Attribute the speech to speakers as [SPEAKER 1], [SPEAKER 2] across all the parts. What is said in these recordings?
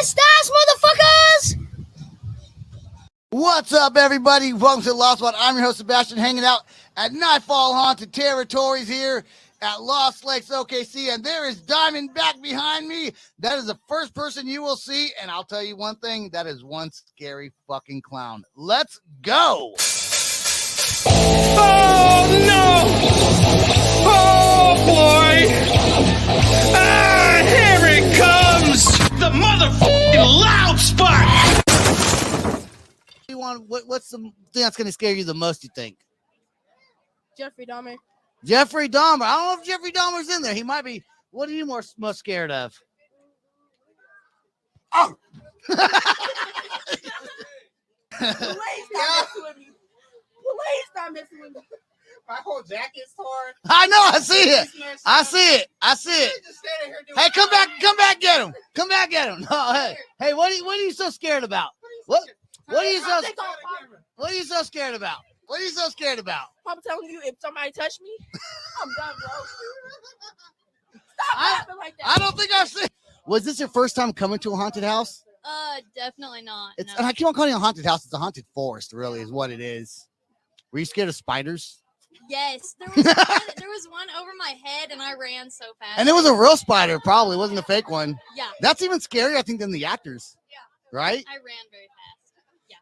[SPEAKER 1] estás, motherfuckers?
[SPEAKER 2] What's up, everybody? Welcome to the Lost Spot. I'm your host, Sebastian, hanging out at Nightfall Haunted Territories here at Lost Lakes, OKC, and there is Diamond back behind me. That is the first person you will see, and I'll tell you one thing, that is one scary fucking clown. Let's go!
[SPEAKER 3] Oh, no! Oh, boy! Ah, here it comes! The motherfucking loud spot!
[SPEAKER 2] What's the thing that's going to scare you the most, you think?
[SPEAKER 1] Jeffrey Dahmer.
[SPEAKER 2] Jeffrey Dahmer. I don't know if Jeffrey Dahmer's in there. He might be. What are you most scared of? Oh!
[SPEAKER 1] Please stop messing with me. Please stop messing with me.
[SPEAKER 4] My whole jacket's torn.
[SPEAKER 2] I know. I see it. I see it. I see it. Hey, come back. Come back. Get him. Come back. Get him. No, hey, what are you so scared about? What are you so scared about? What are you so scared about?
[SPEAKER 1] I'm telling you, if somebody touch me, I'm done, bro. Stop laughing like that.
[SPEAKER 2] I don't think I've seen. Was this your first time coming to a haunted house?
[SPEAKER 5] Definitely not.
[SPEAKER 2] And
[SPEAKER 5] No.
[SPEAKER 2] I keep on calling it a haunted house. It's a haunted forest, really, is what it is. Were you scared of spiders?
[SPEAKER 5] Yes, there was one over my head, and I ran so fast.
[SPEAKER 2] And it was a real spider, probably. It wasn't a fake one.
[SPEAKER 5] Yeah.
[SPEAKER 2] That's even scarier, I think, than the actors.
[SPEAKER 5] Yeah.
[SPEAKER 2] Right?
[SPEAKER 5] I ran very fast.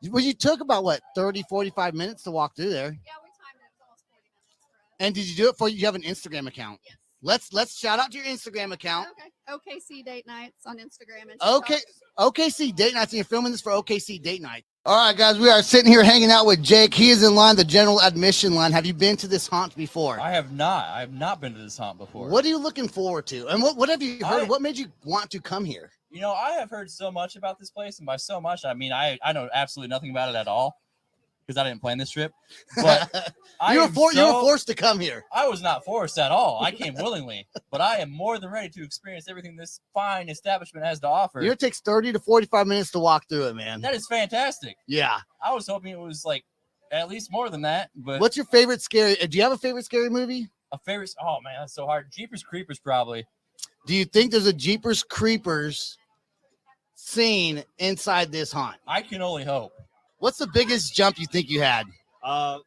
[SPEAKER 5] Yeah.
[SPEAKER 2] Well, you took about, 30, 45 minutes to walk through there.
[SPEAKER 5] Yeah, we timed it. It was almost 40 minutes.
[SPEAKER 2] And did you do it for you have an Instagram account?
[SPEAKER 5] Yes.
[SPEAKER 2] Let's shout out to your Instagram account.
[SPEAKER 5] Okay. OKC Date Nights on Instagram and
[SPEAKER 2] Okay. OKC Date Nights. And you're filming this for OKC Date Night. All right, guys, we are sitting here hanging out with Jake. He is in line, the general admission line. Have you been to this haunt before?
[SPEAKER 6] I have not. I have not been to this haunt before.
[SPEAKER 2] What are you looking forward to? And what have you heard? What made you want to come here?
[SPEAKER 6] You know, I have heard so much about this place, and by so much, I mean I know absolutely nothing about it at all because I didn't plan this trip. But
[SPEAKER 2] you were forced to come here.
[SPEAKER 6] I was not forced at all. I came willingly, but I am more than ready to experience everything this fine establishment has to offer.
[SPEAKER 2] It takes 30 to 45 minutes to walk through it, man.
[SPEAKER 6] That is fantastic.
[SPEAKER 2] Yeah.
[SPEAKER 6] I was hoping it was like at least more than that. But
[SPEAKER 2] what's your favorite scary? Do you have a favorite scary movie?
[SPEAKER 6] A favorite? Oh man, that's so hard. Jeepers Creepers, probably.
[SPEAKER 2] Do you think there's a Jeepers Creepers scene inside this haunt?
[SPEAKER 6] I can only hope.
[SPEAKER 2] What's the biggest jump you think you had?
[SPEAKER 4] I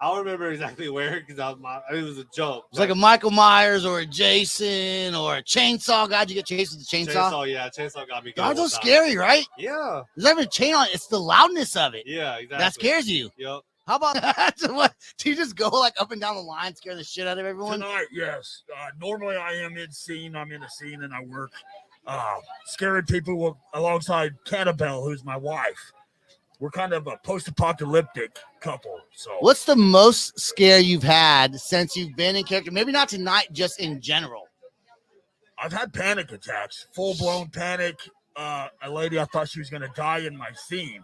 [SPEAKER 4] don't remember exactly where because it was a jump.
[SPEAKER 2] It's like a Michael Myers or a Jason or a chainsaw. God, you get chased with the chainsaw?
[SPEAKER 4] Chainsaw got me.
[SPEAKER 2] They're so scary, right?
[SPEAKER 4] Yeah.
[SPEAKER 2] There's not even a chain on it. It's the loudness of it.
[SPEAKER 4] Yeah, exactly.
[SPEAKER 2] That scares you.
[SPEAKER 4] Yep.
[SPEAKER 2] How about that? What? Do you just go like up and down the line, scare the shit out of everyone?
[SPEAKER 7] Tonight, yes. Normally I am in scene. I'm in a scene and I work scaring people alongside Cannibal, who's my wife. We're kind of a post-apocalyptic couple. So,
[SPEAKER 2] what's the most scare you've had since you've been in character? Maybe not tonight, just in general.
[SPEAKER 7] I've had panic attacks, full-blown panic. A lady, I thought she was going to die in my scene.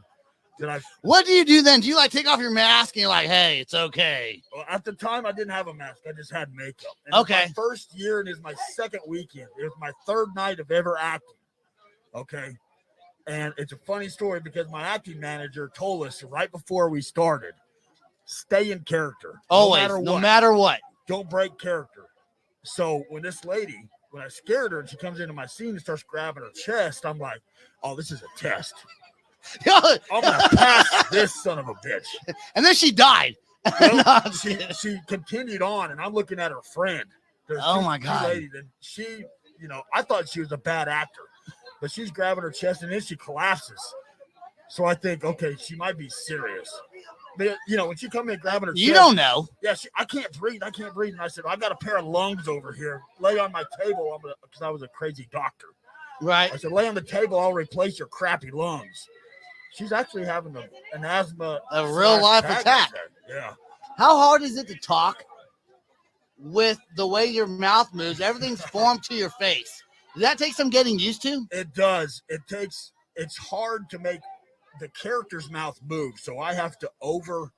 [SPEAKER 2] What do you do then? Do you like take off your mask and you're like, hey, it's okay?
[SPEAKER 7] Well, at the time, I didn't have a mask. I just had makeup. And
[SPEAKER 2] okay.
[SPEAKER 7] It's my first year and it's my second weekend. It was my third night of ever acting. Okay. And it's a funny story because my acting manager told us right before we started, stay in character.
[SPEAKER 2] Always, no matter what.
[SPEAKER 7] Don't break character. So when this lady, when I scared her and she comes into my scene and starts grabbing her chest, I'm like, oh, this is a test. I'm going to pass this son of a bitch.
[SPEAKER 2] And then she died.
[SPEAKER 7] Well, she continued on, and I'm looking at her friend.
[SPEAKER 2] My God.
[SPEAKER 7] Ladies, and she, I thought she was a bad actor. But she's grabbing her chest and then she collapses. So I think, okay, she might be serious. But, when she come in grabbing her chest.
[SPEAKER 2] You don't know.
[SPEAKER 7] Yeah, I can't breathe. And I said, I got a pair of lungs over here. Lay on my table because I was a crazy doctor.
[SPEAKER 2] Right.
[SPEAKER 7] I said, lay on the table. I'll replace your crappy lungs. She's actually having an asthma.
[SPEAKER 2] A real life attack.
[SPEAKER 7] Yeah.
[SPEAKER 2] How hard is it to talk with the way your mouth moves? Everything's formed to your face. Does that take some getting used to?
[SPEAKER 7] It does. It's hard to make the character's mouth move. So I have to over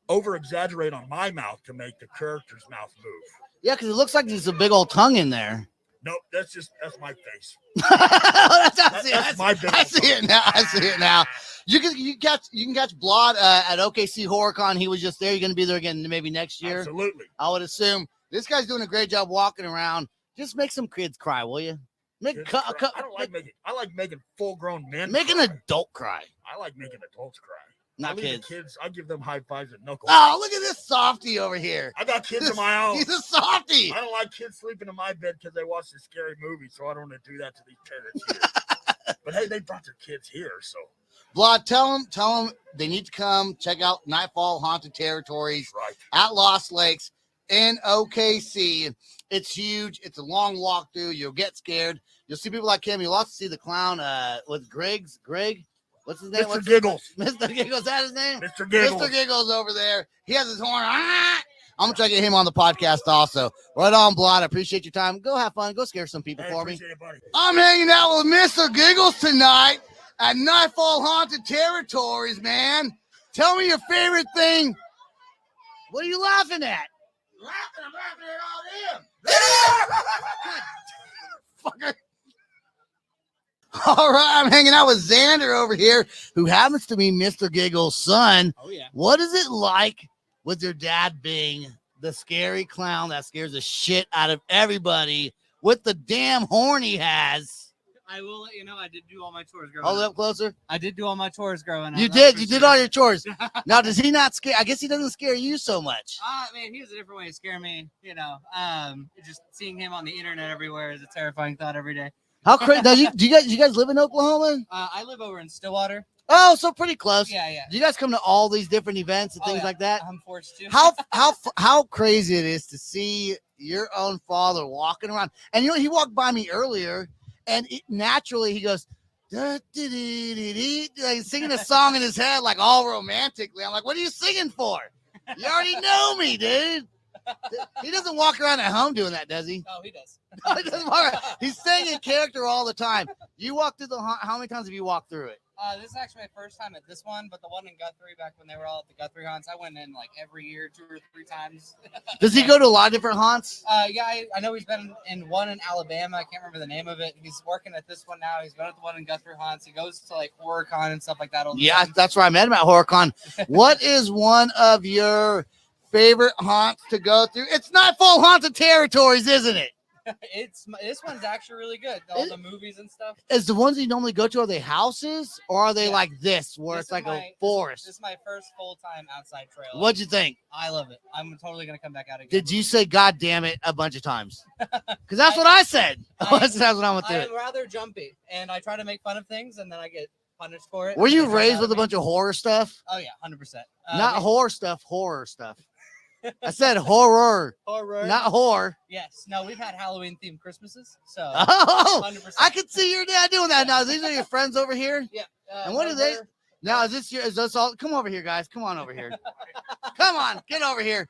[SPEAKER 7] exaggerate on my mouth to make the character's mouth move.
[SPEAKER 2] Yeah, because it looks like there's a big old tongue in there.
[SPEAKER 7] Nope, that's my face.
[SPEAKER 2] That's
[SPEAKER 7] my big
[SPEAKER 2] I see it now. I see it now. You can catch Blot at OKC HorrorCon. He was just there. You're going to be there again maybe next year.
[SPEAKER 7] Absolutely.
[SPEAKER 2] I would assume. This guy's doing a great job walking around. Just make some kids cry, will you? Make
[SPEAKER 7] kids
[SPEAKER 2] cu-
[SPEAKER 7] cry.
[SPEAKER 2] cu-
[SPEAKER 7] I don't like making. I like making full-grown men.
[SPEAKER 2] make an
[SPEAKER 7] cry.
[SPEAKER 2] adult cry,
[SPEAKER 7] I like making adults cry.
[SPEAKER 2] not
[SPEAKER 7] I leave
[SPEAKER 2] kids.
[SPEAKER 7] the kids. I give them high fives and knuckles.
[SPEAKER 2] Oh, look at this softy over here.
[SPEAKER 7] I got kids of my own.
[SPEAKER 2] He's a softy.
[SPEAKER 7] I don't like kids sleeping in my bed because they watch the scary movie, so I don't want to do that to these parents here. But hey, they brought their kids here, so
[SPEAKER 2] Vlad, tell them they need to come check out Nightfall Haunted Territories
[SPEAKER 7] right.
[SPEAKER 2] at Lost Lakes in OKC. It's huge. It's a long walk through. You'll get scared. You'll see people like him. You'll also see the clown with Greg. What's his name?
[SPEAKER 7] Mr. Giggles.
[SPEAKER 2] Mr. Giggles. Is that his name?
[SPEAKER 7] Mr. Giggles.
[SPEAKER 2] Mr. Giggles over there. He has his horn. I'm going to try to get him on the podcast also. Right on, Vlad. I appreciate your time. Go have fun. Go scare some people
[SPEAKER 7] Hey,
[SPEAKER 2] for me.
[SPEAKER 7] appreciate it, buddy.
[SPEAKER 2] I'm hanging out with Mr. Giggles tonight at Nightfall Haunted Territories, man. Tell me your favorite thing. What are you laughing at?
[SPEAKER 7] I'm laughing at all them.
[SPEAKER 2] Fucker. All right, I'm hanging out with Xander over here, who happens to be Mr. Giggles' son.
[SPEAKER 8] Oh, yeah.
[SPEAKER 2] What is it like with your dad being the scary clown that scares the shit out of everybody with the damn horn he has?
[SPEAKER 8] I will let you know I did do all my chores growing
[SPEAKER 2] Hold
[SPEAKER 8] up.
[SPEAKER 2] up closer.
[SPEAKER 8] I did do all my chores growing up.
[SPEAKER 2] You
[SPEAKER 8] that's for
[SPEAKER 2] did
[SPEAKER 8] sure.
[SPEAKER 2] all your chores. Now, does he not scare? I guess he doesn't scare you so much.
[SPEAKER 8] Man, he was a different way to scare me. You know, just seeing him on the internet everywhere is a terrifying thought every day.
[SPEAKER 2] How crazy? Now, do you guys live in Oklahoma?
[SPEAKER 8] I live over in Stillwater.
[SPEAKER 2] Oh, so pretty close.
[SPEAKER 8] Yeah.
[SPEAKER 2] Do you guys come to all these different events and
[SPEAKER 8] Oh,
[SPEAKER 2] things
[SPEAKER 8] yeah.
[SPEAKER 2] like that?
[SPEAKER 8] I'm forced to.
[SPEAKER 2] How crazy it is to see your own father walking around. And you know, he walked by me earlier, and naturally he goes, like singing a song in his head, like all romantically. I'm like, what are you singing for? You already know me, dude. He doesn't walk around at home doing that, does he?
[SPEAKER 8] Oh, he does.
[SPEAKER 2] He doesn't walk around. He's staying in character all the time. You walk through how many times have you walked through it?
[SPEAKER 8] This is actually my first time at this one, but the one in Guthrie, back when they were all at the Guthrie haunts, I went in like every year, 2 or 3 times.
[SPEAKER 2] Does he go to a lot of different haunts?
[SPEAKER 8] Yeah, I know he's been in one in Alabama. I can't remember the name of it. He's working at this one now. He's been at the one in Guthrie haunts. He goes to like HorrorCon and stuff like that all the
[SPEAKER 2] Yeah,
[SPEAKER 8] time.
[SPEAKER 2] that's where I met him at HorrorCon. What is one of your favorite haunts to go through? It's Nightfall Haunted Territories, isn't it?
[SPEAKER 8] This one's actually really good. All the movies and stuff.
[SPEAKER 2] Is the ones you normally go to, are they houses or are they like this, where
[SPEAKER 8] This
[SPEAKER 2] it's like
[SPEAKER 8] is
[SPEAKER 2] a forest?
[SPEAKER 8] This is my first full-time outside trail.
[SPEAKER 2] What'd you think?
[SPEAKER 8] I love it. I'm totally gonna come back out again.
[SPEAKER 2] Did you say "God damn it" a bunch of times? Because that's what I said. That's what I went through.
[SPEAKER 8] I'm rather jumpy, and I try to make fun of things, and then I get punished for it.
[SPEAKER 2] Were
[SPEAKER 8] and
[SPEAKER 2] you
[SPEAKER 8] they make
[SPEAKER 2] raised
[SPEAKER 8] out
[SPEAKER 2] with a
[SPEAKER 8] of me.
[SPEAKER 2] bunch of horror stuff?
[SPEAKER 8] Oh yeah, 100%.
[SPEAKER 2] Not horror stuff. I said horror,
[SPEAKER 8] horror.
[SPEAKER 2] not whore.
[SPEAKER 8] Yes. No, we've had Halloween themed Christmases, so
[SPEAKER 2] Oh,
[SPEAKER 8] 100%.
[SPEAKER 2] I could see your dad doing that. Now, these are your friends over here.
[SPEAKER 8] Yeah.
[SPEAKER 2] And what
[SPEAKER 8] no,
[SPEAKER 2] are they?
[SPEAKER 8] we're-
[SPEAKER 2] Now, is this all? Come over here, guys. Come on over here. Come on, get over here.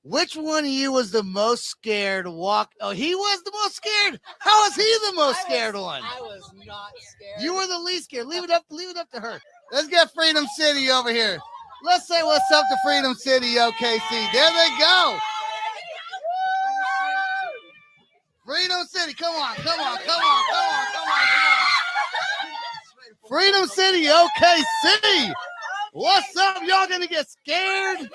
[SPEAKER 2] Which one of you was the most scared? Oh, he was the most scared. How was he the most scared one?
[SPEAKER 8] I was not scared.
[SPEAKER 2] You were the least scared. Leave it up to her. Let's get Freedom City over here. Let's say what's up to Freedom City, OKC. There they go. Freedom City, come on. Freedom City, OKC. What's up? Y'all gonna get scared?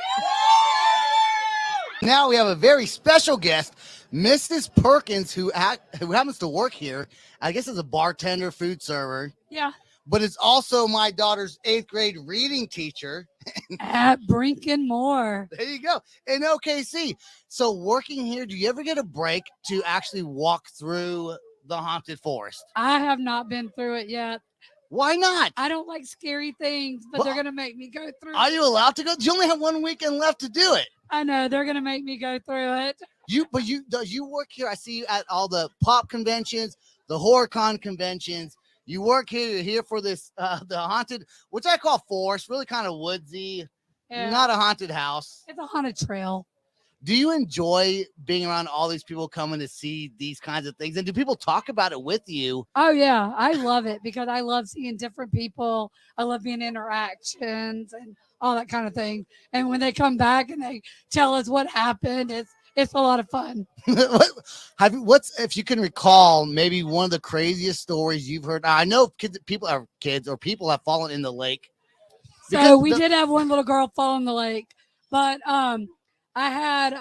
[SPEAKER 2] Now we have a very special guest, Mrs. Perkins, who happens to work here. I guess as a bartender, food server.
[SPEAKER 9] Yeah.
[SPEAKER 2] But it's also my daughter's 8th grade reading teacher.
[SPEAKER 9] At Brinken Moore.
[SPEAKER 2] There you go. In OKC. So working here, do you ever get a break to actually walk through the haunted forest?
[SPEAKER 9] I have not been through it yet.
[SPEAKER 2] Why not?
[SPEAKER 9] I don't like scary things, but
[SPEAKER 2] Well,
[SPEAKER 9] they're going to make me go through
[SPEAKER 2] Are
[SPEAKER 9] it.
[SPEAKER 2] you allowed to go? You only have 1 weekend left to do it.
[SPEAKER 9] I know they're going to make me go through it.
[SPEAKER 2] You work here. I see you at all the pop conventions, the HorrorCon conventions. You work here. You're here for this, the haunted, which I call forest, really kind of woodsy,
[SPEAKER 9] Yeah.
[SPEAKER 2] not a haunted house.
[SPEAKER 9] It's a haunted trail.
[SPEAKER 2] Do you enjoy being around all these people coming to see these kinds of things? And do people talk about it with you?
[SPEAKER 9] Oh, yeah. I love it because I love seeing different people. I love being interactions and all that kind of thing. And when they come back and they tell us what happened, it's a lot of fun.
[SPEAKER 2] What's if you can recall maybe one of the craziest stories you've heard? Now, I know people have fallen in the lake.
[SPEAKER 9] So we did have one little girl fall in the lake, but I had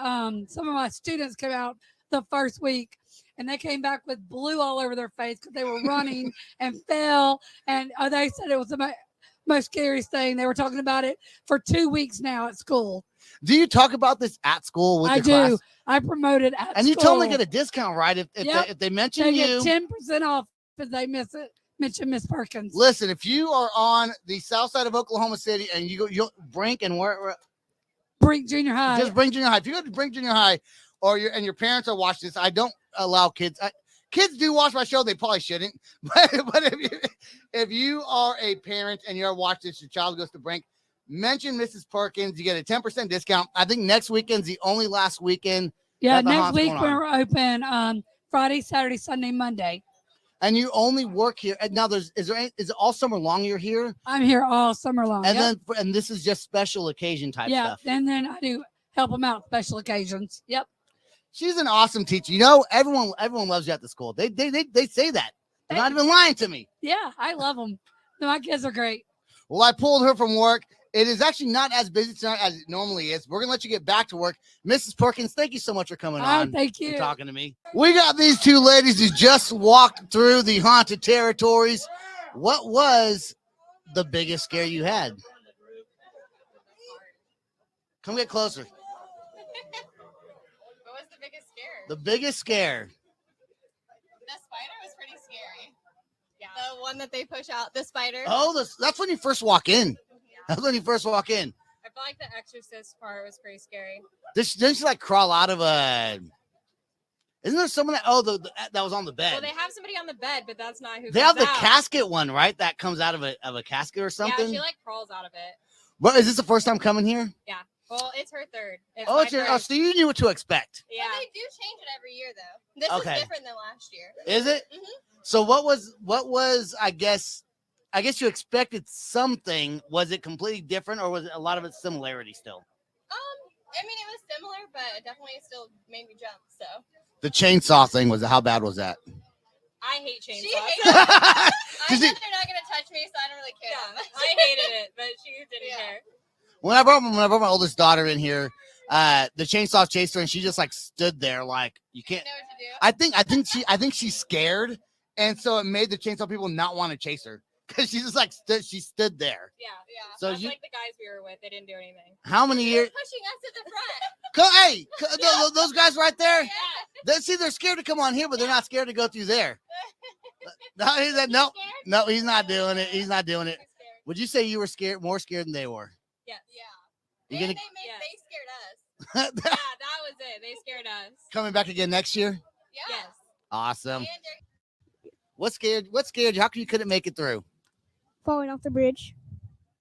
[SPEAKER 9] some of my students come out the first week, and they came back with blue all over their face because they were running and fell. And they said it was the most scariest thing. They were talking about it for 2 weeks now at school.
[SPEAKER 2] Do you talk about this at school with
[SPEAKER 9] I
[SPEAKER 2] your
[SPEAKER 9] do.
[SPEAKER 2] class?
[SPEAKER 9] I promote it at
[SPEAKER 2] And you
[SPEAKER 9] school.
[SPEAKER 2] totally get a discount, right? If
[SPEAKER 9] Yep.
[SPEAKER 2] they mention
[SPEAKER 9] They
[SPEAKER 2] you.
[SPEAKER 9] get 10% off if they mention Miss Perkins.
[SPEAKER 2] Listen, if you are on the south side of Oklahoma City and you'll Brink and where
[SPEAKER 9] Brink Junior High.
[SPEAKER 2] just Brink Junior High. If you go to Brink Junior High, or your parents are watching this, I don't allow kids. Kids do watch my show. They probably shouldn't. But if you are a parent and you're watching this, your child goes to Brink, mention Mrs. Perkins. You get a 10% discount. I think next weekend's the only last weekend.
[SPEAKER 9] Yeah,
[SPEAKER 2] that the
[SPEAKER 9] next
[SPEAKER 2] haunt's
[SPEAKER 9] week
[SPEAKER 2] going on.
[SPEAKER 9] we're open Friday, Saturday, Sunday, Monday.
[SPEAKER 2] And you only work here. And now is it all summer long you're here?
[SPEAKER 9] I'm here all summer long.
[SPEAKER 2] And
[SPEAKER 9] Yep.
[SPEAKER 2] then this is just special occasion type stuff.
[SPEAKER 9] And then I do help them out special occasions. Yep.
[SPEAKER 2] She's an awesome teacher. You know, everyone loves you at the school. They say that. They're not even lying to me.
[SPEAKER 9] Yeah, I love them. My kids are great.
[SPEAKER 2] Well, I pulled her from work. It is actually not as busy tonight as it normally is. We're gonna let you get back to work. Mrs. Perkins, thank you so much for coming on.
[SPEAKER 9] Thank you.
[SPEAKER 2] And talking to me. We got these two ladies who just walked through the haunted territories. What was the biggest scare you had? Come get closer.
[SPEAKER 5] What was the biggest scare?
[SPEAKER 2] The biggest scare.
[SPEAKER 5] The spider was pretty scary. Yeah. The one that they push out, the spider.
[SPEAKER 2] Oh, that's when you first walk in. That's when you first walk in.
[SPEAKER 5] I feel like the exorcist part was pretty scary.
[SPEAKER 2] Didn't she like crawl out of a? Isn't there someone that that was on the bed?
[SPEAKER 5] Well, they have somebody on the bed, but that's not who.
[SPEAKER 2] They have
[SPEAKER 5] comes
[SPEAKER 2] the
[SPEAKER 5] out.
[SPEAKER 2] casket one, right? That comes out of a casket or something.
[SPEAKER 5] Yeah, she like crawls out of it.
[SPEAKER 2] What is this the first time coming here?
[SPEAKER 5] Yeah. Well, it's her third.
[SPEAKER 2] So you knew what to expect.
[SPEAKER 5] Yeah. But they do change it every year, though. This
[SPEAKER 2] Okay.
[SPEAKER 5] is different than last year.
[SPEAKER 2] Is it?
[SPEAKER 5] Mm-hmm.
[SPEAKER 2] So what was I guess you expected something. Was it completely different, or was it a lot of it similarity still?
[SPEAKER 5] I mean, it was similar, but it definitely still made me jump. So
[SPEAKER 2] The chainsaw thing how bad was that?
[SPEAKER 5] I hate chainsaws. She hates
[SPEAKER 2] it.
[SPEAKER 5] I
[SPEAKER 2] Does
[SPEAKER 5] know
[SPEAKER 2] it-
[SPEAKER 5] they're not gonna touch me, so I don't really care. Yeah, I hated it, but she didn't care.
[SPEAKER 2] When I brought my oldest daughter in here, the chainsaw chased her, and she just like stood there like you can't.
[SPEAKER 5] Know what to do.
[SPEAKER 2] I think she's scared, and so it made the chainsaw people not want to chase her because she just like stood there.
[SPEAKER 5] Yeah.
[SPEAKER 2] So
[SPEAKER 5] That's like the guys we were with. They didn't do anything.
[SPEAKER 2] How many years?
[SPEAKER 5] Pushing us to the front.
[SPEAKER 2] Those guys right there.
[SPEAKER 5] Yeah.
[SPEAKER 2] They're scared to come on here, but they're not scared to go through there. No,
[SPEAKER 5] You scared?
[SPEAKER 2] no, he's not doing it. He's not doing it. Would you say you were more scared than they were?
[SPEAKER 5] Yeah.
[SPEAKER 2] You
[SPEAKER 5] They
[SPEAKER 2] gonna
[SPEAKER 5] scared us. Yeah, that was it. They scared us.
[SPEAKER 2] coming back again next year?
[SPEAKER 5] Yeah. Yes.
[SPEAKER 2] Awesome. What scared you? How come you couldn't make it through?
[SPEAKER 10] Falling off the bridge.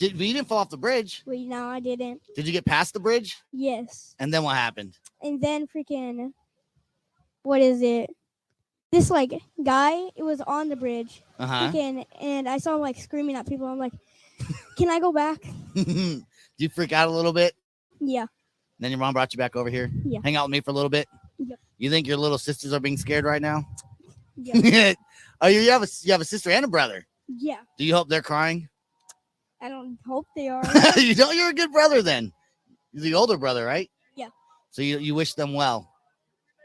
[SPEAKER 2] You didn't fall off the bridge?
[SPEAKER 10] Wait, no, I didn't.
[SPEAKER 2] Did you get past the bridge?
[SPEAKER 10] Yes.
[SPEAKER 2] And then what happened?
[SPEAKER 10] And then freaking, what is it? This like guy, it was on the bridge. Freaking, and I saw him like screaming at people. I'm like, can I go back?
[SPEAKER 2] Did you freak out a little bit?
[SPEAKER 10] Yeah.
[SPEAKER 2] Then your mom brought you back over here?
[SPEAKER 10] Yeah.
[SPEAKER 2] Hang out with me for a little bit?
[SPEAKER 10] Yep.
[SPEAKER 2] You think your little sisters are being scared right now?
[SPEAKER 10] Yeah.
[SPEAKER 2] Oh, you have a sister and a brother.
[SPEAKER 10] Yeah.
[SPEAKER 2] Do you hope they're crying?
[SPEAKER 10] I don't hope they are.
[SPEAKER 2] You don't. You're a good brother then. You're the older brother, right?
[SPEAKER 10] Yeah.
[SPEAKER 2] So you wish them well.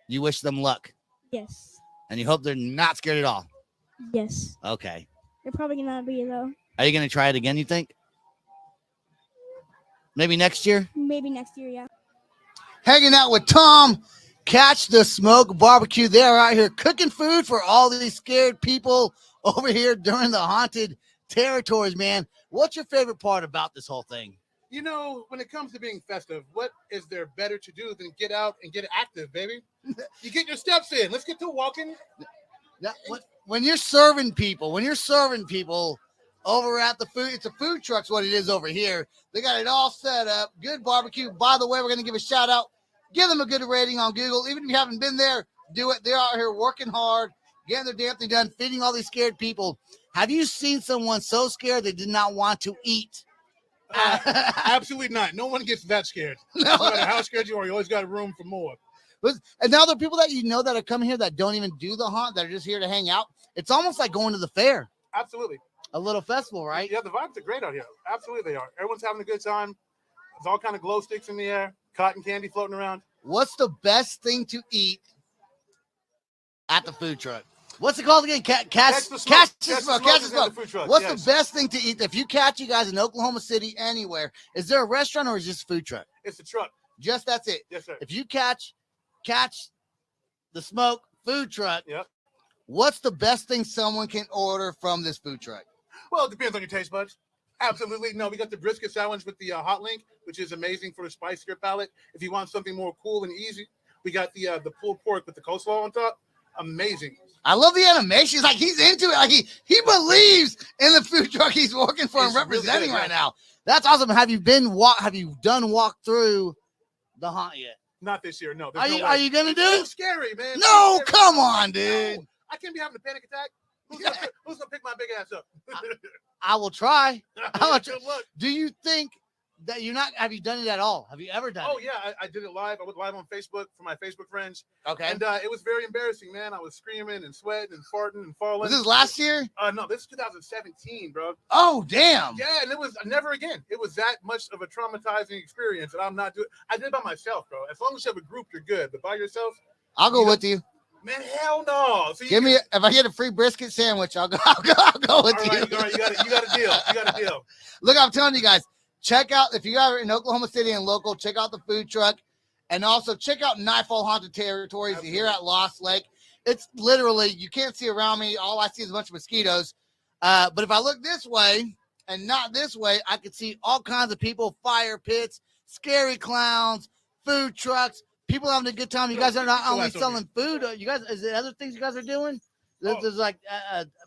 [SPEAKER 2] You wish them luck.
[SPEAKER 10] Yes.
[SPEAKER 2] And you hope they're not scared at all.
[SPEAKER 10] Yes.
[SPEAKER 2] Okay.
[SPEAKER 10] They're probably gonna be though.
[SPEAKER 2] Are you gonna try it again? You think? Maybe next year.
[SPEAKER 10] Maybe next year. Yeah.
[SPEAKER 2] Hanging out with Tom. Catch the Smoke Barbecue. They're out here cooking food for all these scared people over here during the haunted territories, man. What's your favorite part about this whole thing?
[SPEAKER 11] You know, when it comes to being festive, what is there better to do than get out and get active, baby? You get your steps in. Let's get to walking.
[SPEAKER 2] Now, when you're serving people over at the food, it's a food truck's what it is over here. They got it all set up. Good barbecue. By the way, we're going to give a shout out. Give them a good rating on Google. Even if you haven't been there, do it. They're out here working hard, getting their damn thing done, feeding all these scared people. Have you seen someone so scared they did not want to eat?
[SPEAKER 11] Absolutely not. No one gets that scared. No matter how scared you are, you always got room for more.
[SPEAKER 2] And now there are people that you know that are coming here that don't even do the haunt, that are just here to hang out. It's almost like going to the fair.
[SPEAKER 11] Absolutely.
[SPEAKER 2] A little festival, right?
[SPEAKER 11] Yeah, the vibes are great out here. Absolutely, they are. Everyone's having a good time. There's all kind of glow sticks in the air, cotton candy floating around.
[SPEAKER 2] What's the best thing to eat at the food truck. What's it called again? Catch the smoke.
[SPEAKER 11] Catch the
[SPEAKER 2] Smoke.
[SPEAKER 11] Smoke is at the food truck,
[SPEAKER 2] What's
[SPEAKER 11] yes.
[SPEAKER 2] the best thing to eat? If you catch you guys in Oklahoma City anywhere, is there a restaurant or is it just a food truck?
[SPEAKER 11] It's a truck.
[SPEAKER 2] Just that's it.
[SPEAKER 11] Yes, sir.
[SPEAKER 2] If you catch the Smoke food truck,
[SPEAKER 11] Yep.
[SPEAKER 2] What's the best thing someone can order from this food truck?
[SPEAKER 11] Well, it depends on your taste buds. Absolutely. No, we got the brisket sandwich with the hot link, which is amazing for the spicier palate. If you want something more cool and easy, we got the pulled pork with the coleslaw on top. Amazing.
[SPEAKER 2] I love the animation. It's like he's into it. Like he believes in the food truck he's working for and
[SPEAKER 11] It's
[SPEAKER 2] representing
[SPEAKER 11] really good,
[SPEAKER 2] right now. That's awesome. Have you done walk through the haunt yet?
[SPEAKER 11] Not this year. No.
[SPEAKER 2] Are you gonna do
[SPEAKER 11] It's
[SPEAKER 2] it?
[SPEAKER 11] so scary, man.
[SPEAKER 2] No,
[SPEAKER 11] It's so scary.
[SPEAKER 2] come on, dude.
[SPEAKER 11] No, I can't be having a panic attack. Who's gonna pick my big ass up?
[SPEAKER 2] I will try.
[SPEAKER 11] Good luck.
[SPEAKER 2] Do you think that have you done it at all? Have you ever done
[SPEAKER 11] Oh
[SPEAKER 2] it?
[SPEAKER 11] yeah, I did it live. I went live on Facebook for my Facebook friends.
[SPEAKER 2] Okay.
[SPEAKER 11] And it was very embarrassing, man. I was screaming and sweating and farting and falling.
[SPEAKER 2] Was this last year?
[SPEAKER 11] No, this is 2017, bro.
[SPEAKER 2] Oh, damn.
[SPEAKER 11] Yeah, and it was never again. It was that much of a traumatizing experience, and I'm not doing. I did it by myself, bro. As long as you have a group, you're good. But by yourself,
[SPEAKER 2] I'll go with you.
[SPEAKER 11] man, hell no. So
[SPEAKER 2] Give me if I get a free brisket sandwich, I'll go with
[SPEAKER 11] all
[SPEAKER 2] you.
[SPEAKER 11] right, all right, you got a deal. You got a deal.
[SPEAKER 2] Look, I'm telling you guys, check out if you are in Oklahoma City and local, check out the food truck, and also check out Nightfall Haunted Territories here at Lost Lake. It's literally you can't see around me. All I see is a bunch of mosquitoes. But if I look this way and not this way, I can see all kinds of people, fire pits, scary clowns, food trucks. People having a good time. You guys are not only selling food. You guys, is there other things you guys are doing? There's like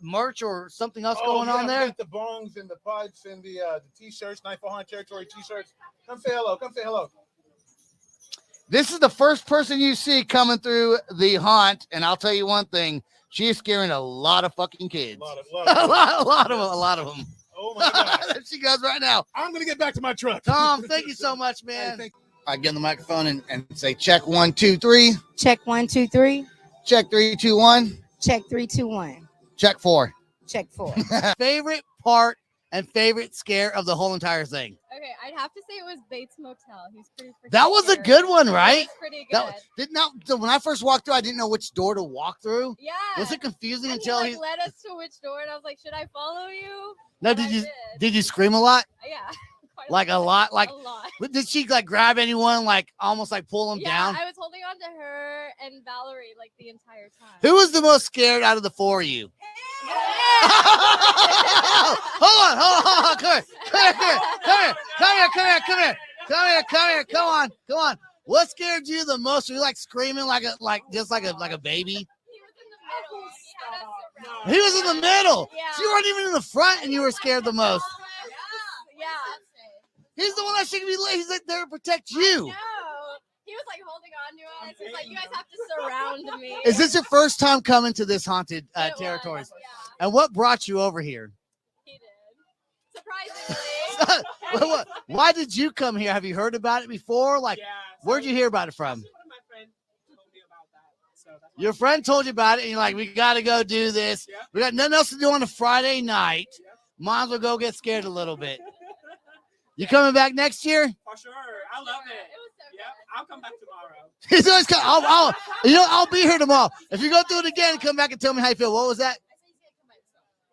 [SPEAKER 2] merch or something else going on there.
[SPEAKER 11] We got the bongs and the pipes and the t-shirts, Nightfall Haunted Territory t-shirts. Come say hello. Come say hello.
[SPEAKER 2] This is the first person you see coming through the haunt, and I'll tell you one thing: she is scaring a lot of fucking kids. A lot of them.
[SPEAKER 11] Oh my God!
[SPEAKER 2] There she goes right now.
[SPEAKER 11] I'm gonna get back to my truck.
[SPEAKER 2] Tom, thank you so much, man. I get on the microphone and say check 1, 2, 3.
[SPEAKER 12] Check 1, 2, 3.
[SPEAKER 2] Check 3, 2, 1.
[SPEAKER 12] Check 3, 2, 1.
[SPEAKER 2] Check 4.
[SPEAKER 12] Check 4.
[SPEAKER 2] Favorite part and favorite scare of the whole entire thing.
[SPEAKER 5] Okay, I'd have to say it was Bates Motel. He's pretty freaking
[SPEAKER 2] That was a
[SPEAKER 5] scary.
[SPEAKER 2] good one, right?
[SPEAKER 5] It was pretty good.
[SPEAKER 2] So when I first walked through, I didn't know which door to walk through.
[SPEAKER 5] Yeah.
[SPEAKER 2] Was it confusing
[SPEAKER 5] And
[SPEAKER 2] until
[SPEAKER 5] he led us to which door, and I was like, should I follow you?
[SPEAKER 2] No,
[SPEAKER 5] And
[SPEAKER 2] did you scream a lot?
[SPEAKER 5] Yeah.
[SPEAKER 2] Like a lot? Like
[SPEAKER 5] a lot.
[SPEAKER 2] Did she like grab anyone, like almost like pull them down?
[SPEAKER 5] I was holding on to her and Valerie like the entire time.
[SPEAKER 2] Who was the most scared out of the four of you? Hold on. Come on. What scared you the most? Were you like screaming like a baby? He was in the middle.
[SPEAKER 5] Yeah.
[SPEAKER 2] So you weren't even in the front, and you were scared the most.
[SPEAKER 5] Yeah.
[SPEAKER 2] He's the one that should be. He's like there to protect you.
[SPEAKER 5] No. He was like holding on to us. He's like, you guys have to surround me.
[SPEAKER 2] Is this your first time coming to this haunted
[SPEAKER 5] It
[SPEAKER 2] territories?
[SPEAKER 5] was, yeah.
[SPEAKER 2] And what brought you over here?
[SPEAKER 5] He did. Surprisingly.
[SPEAKER 2] Why did you come here? Have you heard about it before? Like, where'd you hear about it from? Your friend told you about it, and you're like, we got to go do this. We got nothing else to do on a Friday night. Might as well go get scared a little bit. You coming back next year?
[SPEAKER 13] For sure. I love it. Yep. I'll come back tomorrow.
[SPEAKER 2] He's always coming. I'll be here tomorrow. If you go through it again, come back and tell me how you feel. What was that?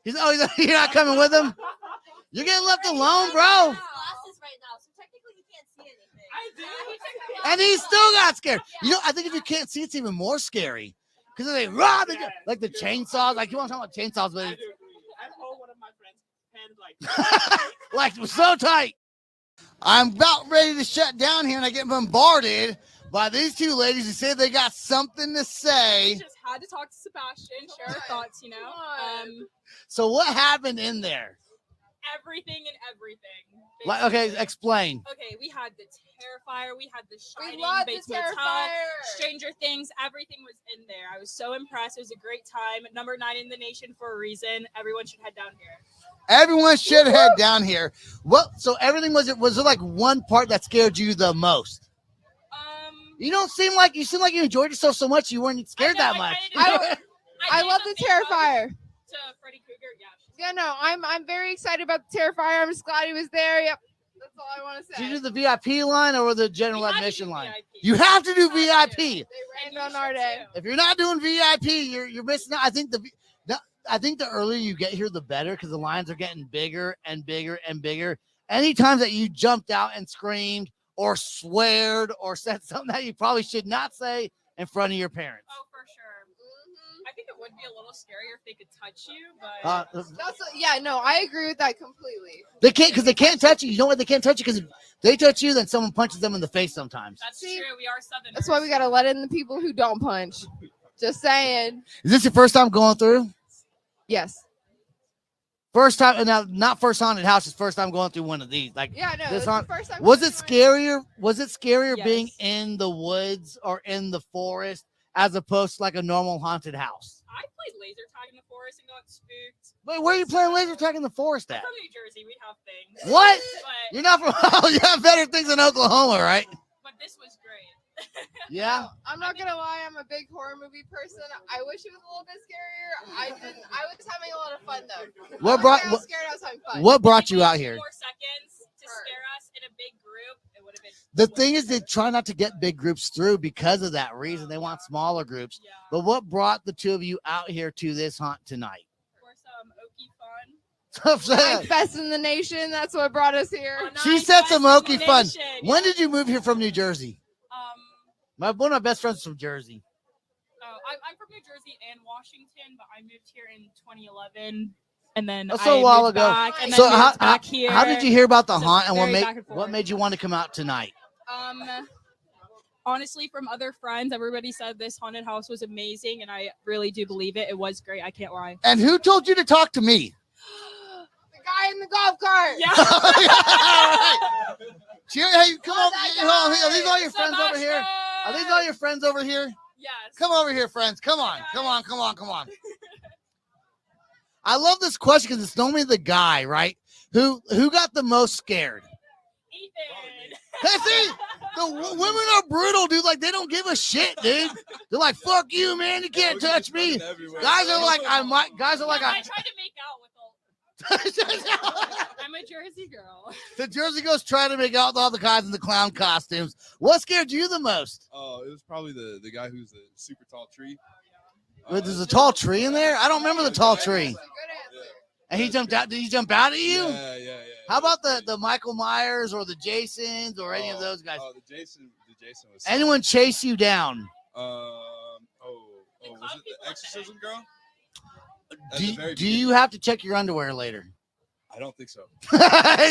[SPEAKER 2] You're not coming with him? You're getting left alone, bro. And he still got scared. You know, I think if you can't see, it's even more scary. Because they like the chainsaws. Like, you want to talk about chainsaws, but
[SPEAKER 13] I hold one of my friend's hand
[SPEAKER 2] like so tight. I'm about ready to shut down here, and I get bombarded by these two ladies who say they got something to say.
[SPEAKER 14] We just had to talk to Sebastian, share our thoughts, you know.
[SPEAKER 2] So what happened in there?
[SPEAKER 14] Everything and everything.
[SPEAKER 2] Like, okay, explain.
[SPEAKER 14] Okay, we had the Terrifier, we had the Shining,
[SPEAKER 5] loved the
[SPEAKER 14] Bates Motel,
[SPEAKER 5] Terrifier.
[SPEAKER 14] Stranger Things, everything was in there. I was so impressed. It was a great time. Number 9 in the nation for a reason. Everyone should head down here.
[SPEAKER 2] Everyone should head down here. So everything was there like one part that scared you the most? You seem like you enjoyed yourself so much you weren't scared that much.
[SPEAKER 15] I love the Terrifier.
[SPEAKER 14] To Freddy Krueger, yeah.
[SPEAKER 15] Yeah, no, I'm very excited about the Terrifier. I'm just glad he was there. Yep. That's all I want to
[SPEAKER 2] Did you
[SPEAKER 15] say.
[SPEAKER 2] do the VIP line or the general
[SPEAKER 14] We had to
[SPEAKER 2] admission
[SPEAKER 14] do
[SPEAKER 2] line?
[SPEAKER 14] VIP.
[SPEAKER 2] You have to do
[SPEAKER 15] They
[SPEAKER 2] VIP.
[SPEAKER 15] rained on our day.
[SPEAKER 2] If you're not doing VIP, you're missing out. I think the earlier you get here, the better, because the lines are getting bigger and bigger and bigger. Anytime that you jumped out and screamed or sweared or said something that you probably should not say in front of your parents.
[SPEAKER 14] Oh, for sure. I think it would be a little scarier if they could touch you, but
[SPEAKER 15] Yeah, no, I agree with that completely.
[SPEAKER 2] They can't, because they can't touch you. You know what? They can't touch you because if they touch you, then someone punches them in the face sometimes.
[SPEAKER 14] that's true. We are Southerners.
[SPEAKER 15] That's why we gotta let in the people who don't punch. Just saying.
[SPEAKER 2] Is this your first time going through?
[SPEAKER 15] Yes.
[SPEAKER 2] First time, now not first haunted house, it's first time going through one of these. Like,
[SPEAKER 15] Yeah, no,
[SPEAKER 2] this
[SPEAKER 15] it's the
[SPEAKER 2] haunt-
[SPEAKER 15] first time
[SPEAKER 2] was
[SPEAKER 15] going
[SPEAKER 2] it
[SPEAKER 15] through
[SPEAKER 2] scarier? Was it scarier
[SPEAKER 14] Yes.
[SPEAKER 2] being in the woods or in the forest as opposed to like a normal haunted house?
[SPEAKER 14] I played laser tag in the forest and got spooked.
[SPEAKER 2] Wait, where are you playing laser tag in the forest at?
[SPEAKER 14] From New Jersey, we have things.
[SPEAKER 2] What?
[SPEAKER 14] But,
[SPEAKER 2] You're not from? Oh, you have better things in Oklahoma, right?
[SPEAKER 14] but this was great.
[SPEAKER 2] Yeah.
[SPEAKER 15] I'm not gonna lie, I'm a big horror movie person. I wish it was a little bit scarier. I was having a lot of fun though.
[SPEAKER 2] What
[SPEAKER 15] I
[SPEAKER 2] brought?
[SPEAKER 15] was scared, I was having fun.
[SPEAKER 2] What brought you
[SPEAKER 14] Maybe
[SPEAKER 2] out
[SPEAKER 14] 2
[SPEAKER 2] here?
[SPEAKER 14] more seconds to scare us in a big group. It would have been.
[SPEAKER 2] The thing is, they try not to get big groups through because of that reason. They want smaller groups.
[SPEAKER 14] Yeah.
[SPEAKER 2] But what brought the two of you out here to this haunt tonight?
[SPEAKER 14] For some Okie fun.
[SPEAKER 15] Night Fest in the Nation, that's what brought us here.
[SPEAKER 2] She said some Okie fun. When did you move here from New Jersey? One of my best friends from Jersey.
[SPEAKER 14] Oh, I'm from New Jersey and Washington, but I moved here in 2011, and then
[SPEAKER 2] That's a while ago.
[SPEAKER 14] back, and
[SPEAKER 2] So
[SPEAKER 14] then moved
[SPEAKER 2] how
[SPEAKER 14] back here.
[SPEAKER 2] did you hear about the
[SPEAKER 14] So
[SPEAKER 2] haunt and
[SPEAKER 14] very back and
[SPEAKER 2] what
[SPEAKER 14] forth.
[SPEAKER 2] made you want to come out tonight?
[SPEAKER 14] Honestly, from other friends, everybody said this haunted house was amazing, and I really do believe it. It was great. I can't lie.
[SPEAKER 2] And who told you to talk to me?
[SPEAKER 15] The guy in the golf cart.
[SPEAKER 14] Yeah.
[SPEAKER 2] Cheer, hey, come on. Are these all your friends over here? Are these all your friends over here?
[SPEAKER 14] Yes.
[SPEAKER 2] Come over here, friends. Come on. Come on. Come on. Come on. I love this question because it's normally the guy, right? Who got the most scared?
[SPEAKER 14] Ethan.
[SPEAKER 2] Hey, see, the women are brutal, dude. Like, they don't give a shit, dude. They're like, fuck you, man. You can't touch me. Guys are like, I tried to
[SPEAKER 14] make out with I'm a Jersey girl.
[SPEAKER 2] The Jersey girls trying to make out with all the guys in the clown costumes. What scared you the most?
[SPEAKER 16] Oh, it was probably the guy who's the super tall tree.
[SPEAKER 2] There's a tall tree in there? I don't remember the tall tree. And he jumped out. Did he jump out at you?
[SPEAKER 16] Yeah.
[SPEAKER 2] How about the Michael Myers or the Jasons or any of those guys?
[SPEAKER 16] Oh, the Jason was.
[SPEAKER 2] Anyone chase you down?
[SPEAKER 16] Was it the exorcism girl?
[SPEAKER 2] Do you have to check your underwear later?
[SPEAKER 16] I don't think so.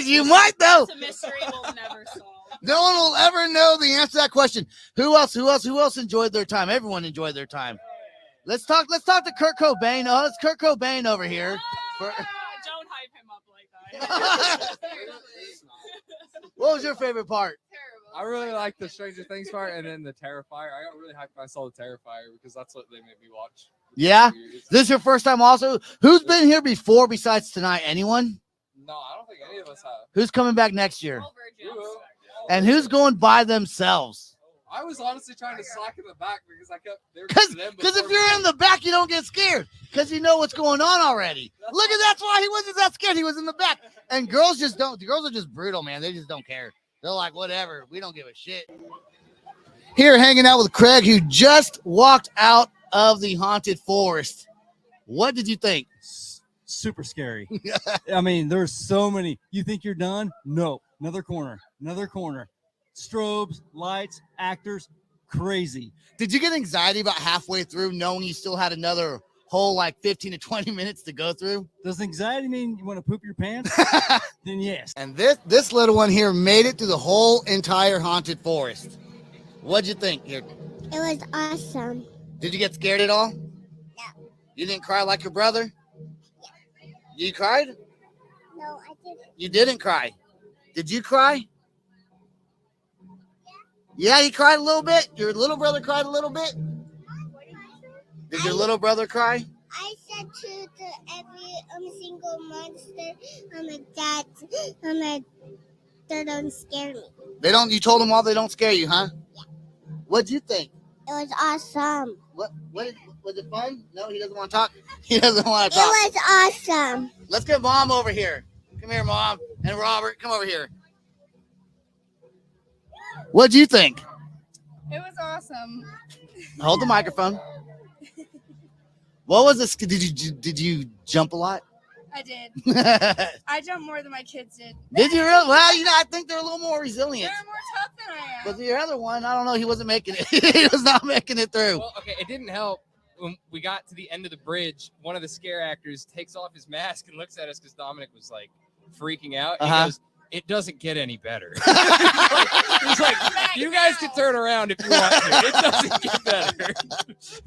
[SPEAKER 2] You might though.
[SPEAKER 14] It's a mystery we'll never solve.
[SPEAKER 2] No one will ever know the answer to that question. Who else enjoyed their time? Everyone enjoyed their time. Let's talk to Kurt Cobain. Oh, it's Kurt Cobain over here.
[SPEAKER 14] Don't hype him up like that.
[SPEAKER 2] What was your favorite part?
[SPEAKER 17] I really like the Stranger Things part and then the Terrifier. I got really hyped when I saw the Terrifier because that's what they made me watch.
[SPEAKER 2] Yeah? This is your first time also? Who's been here before besides tonight? Anyone?
[SPEAKER 17] No, I don't think any of us have.
[SPEAKER 2] Who's coming back next year? And who's going by themselves?
[SPEAKER 17] I was honestly trying to slack in the back because I kept.
[SPEAKER 2] Because if you're in the back, you don't get scared because you know what's going on already. Look at that's why he wasn't that scared. He was in the back. And girls just don't. The girls are just brutal, man. They just don't care. They're like, whatever. We don't give a shit. Here, hanging out with Craig, who just walked out of the haunted forest. What did you think?
[SPEAKER 18] Super scary. I mean, there's so many. You think you're done? No. Another corner. Strobes, lights, actors, crazy.
[SPEAKER 2] Did you get anxiety about halfway through knowing you still had another whole like 15 to 20 minutes to go through?
[SPEAKER 18] Does anxiety mean you want to poop your pants? Then yes.
[SPEAKER 2] And this little one here made it through the whole entire haunted forest. What'd you think? Here,
[SPEAKER 10] It was awesome.
[SPEAKER 2] did you get scared at all?
[SPEAKER 10] No.
[SPEAKER 2] You didn't cry like your brother? You cried?
[SPEAKER 10] No, I didn't.
[SPEAKER 2] You didn't cry. Did you cry? Yeah, he cried a little bit. Your little brother cried a little bit. Did your little brother cry?
[SPEAKER 10] I said to every single monster, they don't scare me.
[SPEAKER 2] They don't. You told them all they don't scare you, huh?
[SPEAKER 10] Yeah.
[SPEAKER 2] What'd you think?
[SPEAKER 10] It was awesome.
[SPEAKER 2] What was it fun? No, he doesn't want to talk. He doesn't want to talk.
[SPEAKER 10] It was awesome.
[SPEAKER 2] Let's get Mom over here. Come here, Mom. And Robert, come over here. What'd you think?
[SPEAKER 5] It was awesome.
[SPEAKER 2] Hold the microphone. What was this? Did you jump a lot?
[SPEAKER 5] I did. I jumped more than my kids did.
[SPEAKER 2] Did you really? Well, I think they're a little more resilient.
[SPEAKER 5] They're more tough than I am.
[SPEAKER 2] But your other one, I don't know. He wasn't making it. He was not making it through.
[SPEAKER 19] Well, okay, it didn't help. When we got to the end of the bridge, one of the scare actors takes off his mask and looks at us because Dominic was like freaking out. And he goes, "It doesn't get any better." He's like, "You guys can turn around if you want to. It doesn't get better."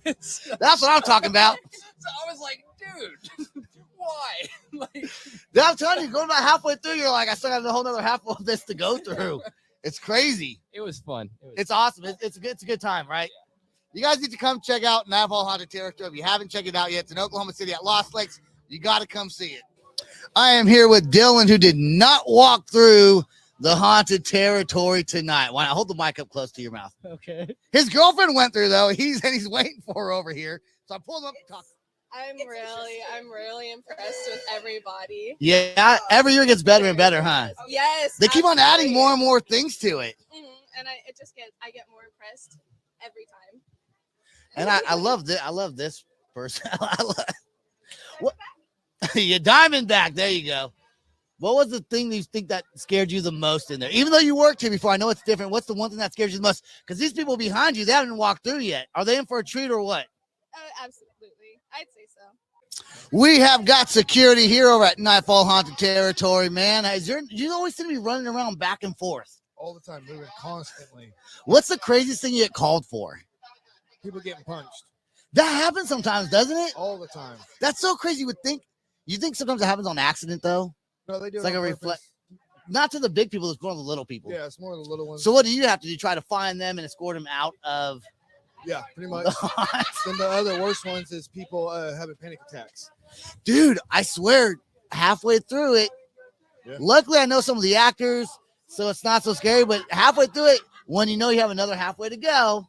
[SPEAKER 2] That's what I'm talking about.
[SPEAKER 19] So I was like, dude, why?
[SPEAKER 2] I'm telling you, going about halfway through, you're like, I still got a whole other half of this to go through. It's crazy.
[SPEAKER 19] It was fun.
[SPEAKER 2] It's awesome. It's a good time, right? You guys need to come check out Nightfall Haunted Territory. If you haven't checked it out yet, it's in Oklahoma City at Lost Lakes. You got to come see it. I am here with Dylan, who did not walk through the haunted territory tonight. Why not hold the mic up close to your mouth?
[SPEAKER 20] Okay.
[SPEAKER 2] His girlfriend went through though. He's waiting for her over here. So I pulled him up to talk.
[SPEAKER 5] I'm really impressed with everybody.
[SPEAKER 2] Yeah, every year gets better and better, huh?
[SPEAKER 5] Yes.
[SPEAKER 2] They keep on adding more and more things to it.
[SPEAKER 5] And I get more impressed every time.
[SPEAKER 2] And I love this. I love this person. What? Your Diamondback. There you go. What was the thing that you think that scared you the most in there? Even though you worked here before, I know it's different. What's the one thing that scares you the most? Because these people behind you, they haven't walked through yet. Are they in for a treat or what?
[SPEAKER 5] Absolutely. I'd say so.
[SPEAKER 2] We have got security here over at Nightfall Haunted Territory, man. You always seem to be running around back and forth.
[SPEAKER 21] All the time, moving constantly.
[SPEAKER 2] What's the craziest thing you get called for?
[SPEAKER 21] People getting punched.
[SPEAKER 2] That happens sometimes, doesn't it?
[SPEAKER 21] All the time.
[SPEAKER 2] That's so crazy. You think sometimes it happens on accident, though?
[SPEAKER 21] No, they do.
[SPEAKER 2] It's like a reflect. Not to the big people, it's more the little people.
[SPEAKER 21] Yeah, it's more the little ones.
[SPEAKER 2] So what do you have to do? Try to find them and escort them out of...
[SPEAKER 21] Yeah, pretty much. Then the other worst ones is people having panic attacks.
[SPEAKER 2] Dude, I swear, halfway through it, luckily I know some of the actors, so it's not so scary, but halfway through it, when you know you have another halfway to go,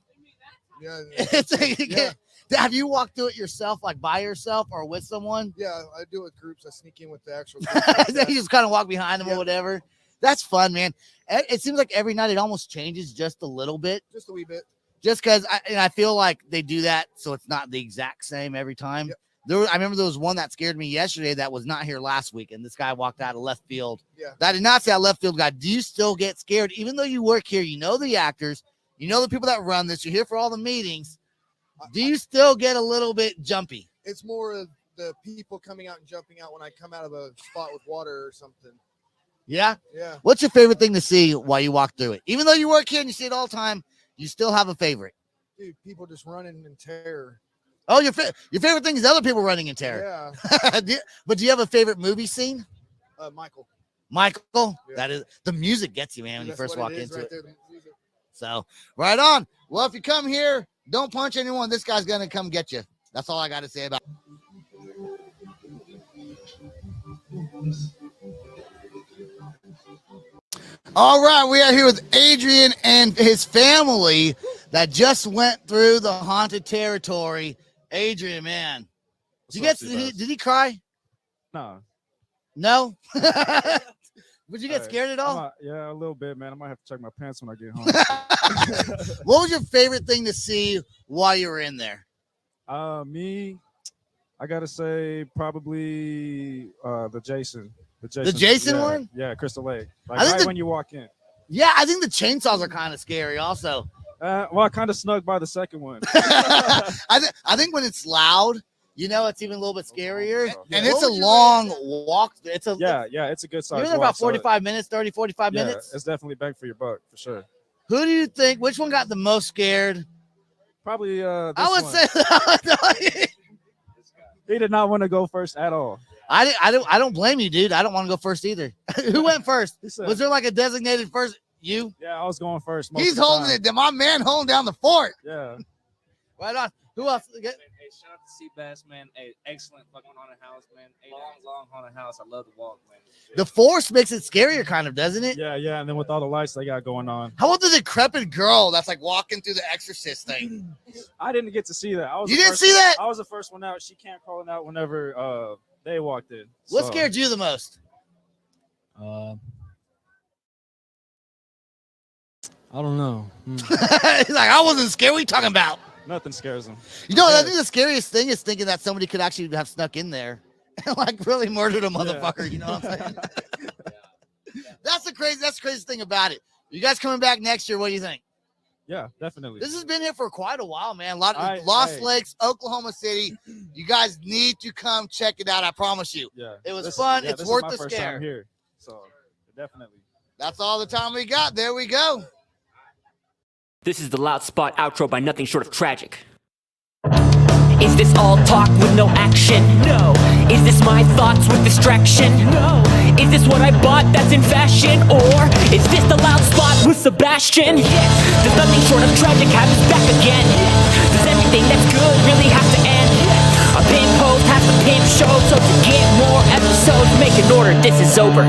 [SPEAKER 2] have you walked through it yourself, like by yourself or with someone?
[SPEAKER 21] Yeah, I do it with groups. I sneak in with the actual
[SPEAKER 2] Then you just kind of walk behind them or whatever. That's fun, man. It seems like every night it almost changes just a little bit.
[SPEAKER 21] Just a wee bit.
[SPEAKER 2] Just because I feel like they do that so it's not the exact same every time. Yep. I remember there was one that scared me yesterday that was not here last week, and this guy walked out of left field.
[SPEAKER 21] Yeah.
[SPEAKER 2] That did not say a left field guy. Do you still get scared? Even though you work here, you know the actors, you know the people that run this, you're here for all the meetings. Do you still get a little bit jumpy?
[SPEAKER 21] It's more of the people coming out and jumping out when I come out of a spot with water or something.
[SPEAKER 2] Yeah?
[SPEAKER 21] Yeah.
[SPEAKER 2] What's your favorite thing to see while you walk through it? Even though you work here and you see it all the time, you still have a favorite.
[SPEAKER 21] Dude, people just running in terror.
[SPEAKER 2] Oh, your favorite thing is other people running in terror.
[SPEAKER 21] Yeah.
[SPEAKER 2] But do you have a favorite movie scene?
[SPEAKER 21] Michael.
[SPEAKER 2] Michael?
[SPEAKER 21] Yeah.
[SPEAKER 2] That is the music gets you, man, when you first walk into
[SPEAKER 21] right
[SPEAKER 2] it.
[SPEAKER 21] there, the music.
[SPEAKER 2] So right on. Well, if you come here, don't punch anyone. This guy's gonna come get you. That's all I got to say about it. All right, we are here with Adrian and his family that just went through the haunted territory. Adrian, man, did he cry? No. Would you get scared at all?
[SPEAKER 22] Yeah, a little bit, man. I might have to check my pants when I get home.
[SPEAKER 2] What was your favorite thing to see while you were in there?
[SPEAKER 22] Me, I gotta say probably the Jason.
[SPEAKER 2] The Jason
[SPEAKER 22] yeah,
[SPEAKER 2] one?
[SPEAKER 22] Yeah, Crystal Lake. Like
[SPEAKER 2] I think
[SPEAKER 22] right when you walk in.
[SPEAKER 2] Yeah, I think the chainsaws are kind of scary also.
[SPEAKER 22] Well, I kind of snuck by the second one.
[SPEAKER 2] I think when it's loud, you know, it's even a little bit scarier.
[SPEAKER 22] Yeah.
[SPEAKER 2] And it's a long walk. It's a
[SPEAKER 22] it's a good size.
[SPEAKER 2] You're there about 45 minutes, 30, 45
[SPEAKER 22] yeah,
[SPEAKER 2] minutes.
[SPEAKER 22] It's definitely bang for your buck for sure.
[SPEAKER 2] Who do you think? Which one got the most scared?
[SPEAKER 22] Probably this
[SPEAKER 2] I would
[SPEAKER 22] one.
[SPEAKER 2] say
[SPEAKER 22] He did not want to go first at all.
[SPEAKER 2] I don't blame you, dude. I don't want to go first either. Who went first?
[SPEAKER 22] said-
[SPEAKER 2] Was there like a designated first? You?
[SPEAKER 22] Yeah, I was going first. most
[SPEAKER 2] He's
[SPEAKER 22] of the
[SPEAKER 2] holding
[SPEAKER 22] time.
[SPEAKER 2] it. My man holding down the fort.
[SPEAKER 22] Yeah.
[SPEAKER 2] Right on. Who else?
[SPEAKER 23] Hey, shout out to Seabass, man. Hey, excellent fucking haunted house, man. Hey, long haunted house. I love to walk, man.
[SPEAKER 2] The force makes it scarier, kind of, doesn't it?
[SPEAKER 22] Yeah, and then with all the lights they got going on.
[SPEAKER 2] How about the decrepit girl that's like walking through the Exorcist thing?
[SPEAKER 22] I didn't get to see that.
[SPEAKER 2] You didn't see that?
[SPEAKER 22] I was the first one out. She came crawling out whenever they walked in.
[SPEAKER 2] What
[SPEAKER 22] So,
[SPEAKER 2] scared you the most?
[SPEAKER 17] I don't know.
[SPEAKER 2] He's like, I wasn't scared. What are you talking about?
[SPEAKER 22] Nothing scares him.
[SPEAKER 2] You know, I think the scariest thing is thinking that somebody could actually have snuck in there and like really murdered a motherfucker. You know what I'm saying? That's the craziest thing about it. You guys coming back next year? What do you think?
[SPEAKER 22] Yeah, definitely.
[SPEAKER 2] This has been here for quite a while, man. A lot of Lost Lakes, Oklahoma City. You guys need to come check it out. I promise you.
[SPEAKER 22] Yeah,
[SPEAKER 2] it was fun.
[SPEAKER 22] Yeah,
[SPEAKER 2] it's
[SPEAKER 22] this
[SPEAKER 2] worth
[SPEAKER 22] is my
[SPEAKER 2] the
[SPEAKER 22] first
[SPEAKER 2] scare.
[SPEAKER 22] time here, so definitely.
[SPEAKER 2] That's all the time we got. There we go.
[SPEAKER 1] This is the Loud Spot outro by Nothing Short of Tragic. Is this all talk with no action? No. Is this my thoughts with distraction? No. Is this what I bought that's in fashion? Or is this the Loud Spot with Sebastian? Yes. Does Nothing Short of Tragic have his back again? Yes. Does everything that's good really have to end? Yes. A pimp host has to pimp show, so to get more episodes, make an order, this is over.